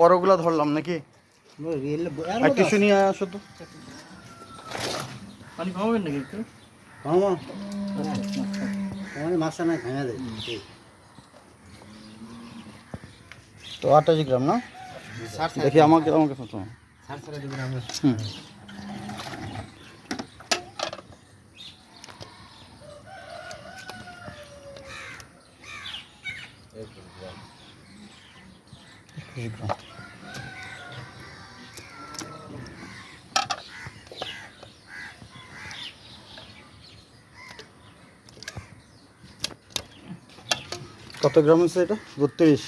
বড়গুলো ধরলাম নাকি? আর কিছু নিয়ে আসো তো। পানি খাওয়াবেন নাকি একটু? মাছটা না ভেঙে দেয়। তো 28 গ্রাম না? দেখি আমাকে তো হুম। কত গ্রাম আছে এটা? 32।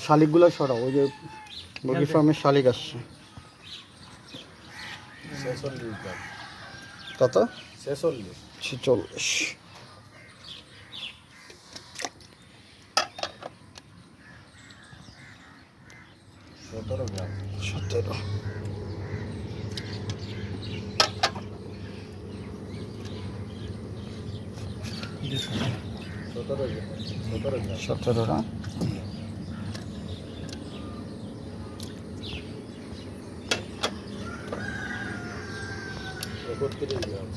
শালিকগুলো সরাও, ওই যে মুরগি ফার্মের শালিক আসছে। 46 গ্রাম। কত? 46। 46। 17 গ্রাম। 17। সতেরো না? 31 গ্রাম।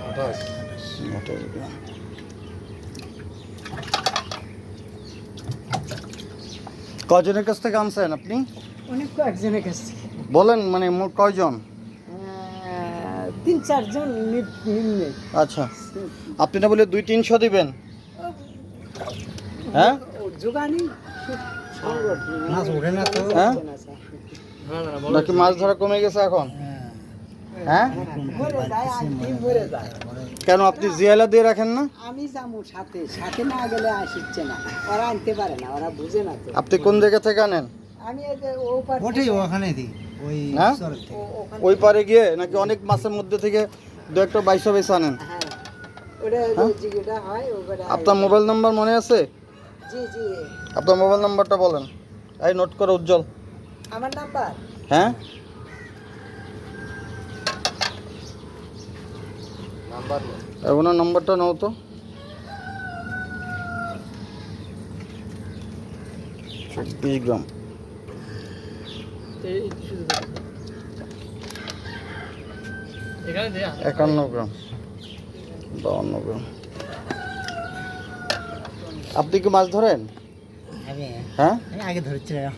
আঠাশ। 28 গ্রাম। কজনের কাছ থেকে আনছেন আপনি? অনেক কয়েকজনের কাছ থেকে। বলেন, মানে মোট কয়জন? 3-4 জন নিম্নে। আচ্ছা, আপনি না বলে 200-300 দিবেন? হ্যাঁ যোগানি মাছ ওঠে না তো। হ্যাঁ, নাকি মাছ ধরা কমে গেছে এখন? হ্যাঁ, ভরে যায়, আন্টি ভরে যায়। কেন আপনি জিয়ালা দিয়ে রাখেন না? আমি যাবো সাথে সাথে না গেলে আসছে না, ওরা আনতে পারে না, ওরা বুঝে না তো। আপনি কোন জায়গা থেকে আনেন? আমি এই যে ও পার ওঠেই ওখানে দিই ওই হ্যাঁ? চরের থেকে। ওখানে ওই পারে গিয়ে নাকি অনেক মাছের মধ্যে থেকে দু একটা বাইশা বেছে আনেন? হ্যাঁ ওটা হ্যাঁ? যেটা হয় ওটা। আপনার মোবাইল নাম্বার মনে আছে? জি জি, আপনার মোবাইল নাম্বারটা বলেন। এই নোট করো উজ্জ্বল। আমার নাম্বার হ্যাঁ, নাম্বার ওনার নাম্বারটা নাও তো। 24 গ্রাম। এখানে দেয়া 51 গ্রাম। 52 গ্রাম। আপনি কি মাছ ধরেন? আমি হ্যাঁ, আমি আগে ধরেছিলাম।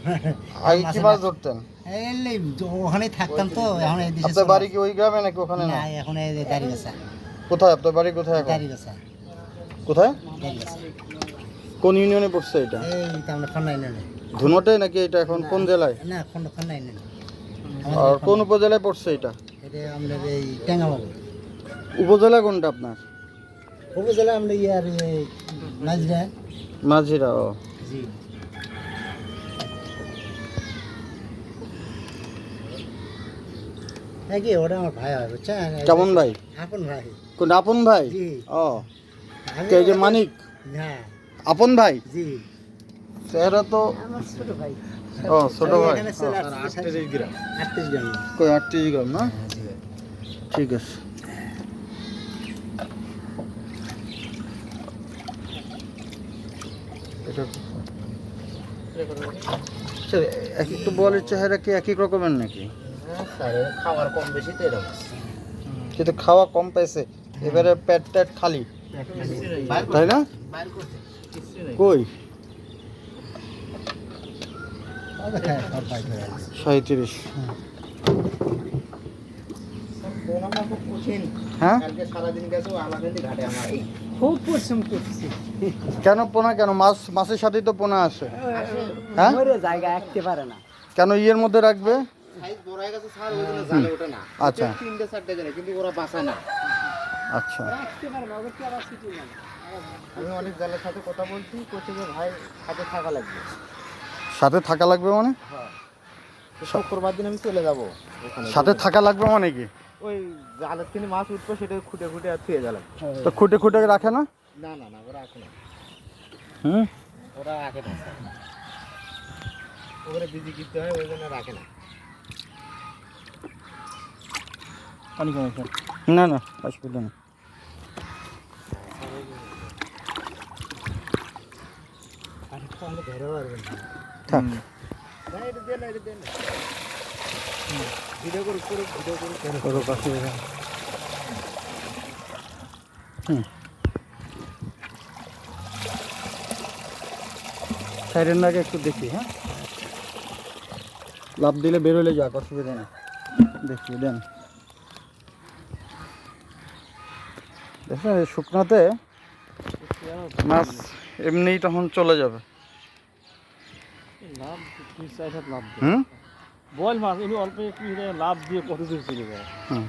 আগে কি মাছ ধরতেন? এই ওখানে থাকতাম তো, এখন এই দেশে আপনার বাড়ি কি ওই গ্রামে নাকি ওখানে? না, না, এখন এই দাঁড়িয়েছে কোথায় আপনার বাড়ি? কোথায় এখন? দাঁড়িয়েছে কোথায়? দাঁড়িয়েছে কোন ইউনিয়নে পড়ছে এটা? এই তো আমরা খন্ডাই নেই। ধুনটে নাকি এটা এখন কোন জেলায়? না, খন্ডাই নেই। আর কোন উপজেলায় পড়ছে এটা? এটা আমরা এই টেঙ্গাবাবু উপজেলা কোনটা আপনার? উপজেলা আমরা ইয়ার নাজরা। মাঝিরা। ও, জি। কি ওটা আমার ভাই হয়, বুঝছেন? কেমন ভাই? আপন ভাই। কোন আপন ভাই? জি। ও, আমি কে যে মানিক হ্যাঁ আপন ভাই? জি। চেহারা তো। আমার ছোট ভাই। ও, ছোট ভাই। এখানে চলে আসছে 38 গ্রাম। 38 গ্রাম। কই 38 গ্রাম না? জি ভাই। ঠিক আছে। এটা আচ্ছা, এক একটা বলের চেহারা কি এক এক রকমের নাকি? স্যার খাওয়ার কম বেশি তো এরকম। কিন্তু খাওয়া কম পাইছে, এবারে পেট টেট খালি, তাই না? কই 37। হ্যাঁ, সারাদিন গেছে আমাদের ঘাটে আমার খুব পরিশ্রম করছি, কেন পোনা? কেন মাছের সাথেই তো পোনা আছে। হ্যাঁ, মরে জায়গা রাখতে পারে না। কেন ইয়ের মধ্যে রাখবে? সাইজ বড় হয়ে গেছে স্যার, ওই জন্য জালে ওঠে না। আচ্ছা। 3-4টা জালে, কিন্তু ওরা বাঁচে না। আচ্ছা, রাখতে পারে না, ওদের কি আবার ছুটি না। আমি অনেক জালের সাথে কথা বলছি, করছে যে ভাই সাথে থাকা লাগবে। সাথে থাকা লাগবে মানে? হ্যাঁ, শুক্রবার দিন আমি চলে যাবো ওখানে। সাথে থাকা লাগবে মানে কি? ওই জালের থেকে মাছ উঠবে, সেটা খুঁটে খুঁটে আর থুয়ে গেলাম। তো খুঁটে খুঁটে রাখে না? না না না, ওরা রাখে না। হুম, ওরা রাখে না। পুকুরে বিজি কিনতে হয় ওই জন্য রাখে না। পানি কমেছে? না না, অসুবিধা নেই। আমি ধরে পারবেন না। থাক। না এটা দেন, এটা দেন। ভিডিও করুক, ভিডিও করুক। করো, অসুবিধা নেই। হুম, সাইডের নাকে একটু দেখি। হ্যাঁ, লাভ দিলে বেরোলে যাক, অসুবিধা নেই। দেখি দেন, দেখেন শুকনাতে মাছ এমনিই তখন চলে যাবে। লাভ 3-4 হাত লাভ। হুম বল মাছ এমনি অল্প একটু লাভ দিয়ে কত দূর চলে যায়। হুম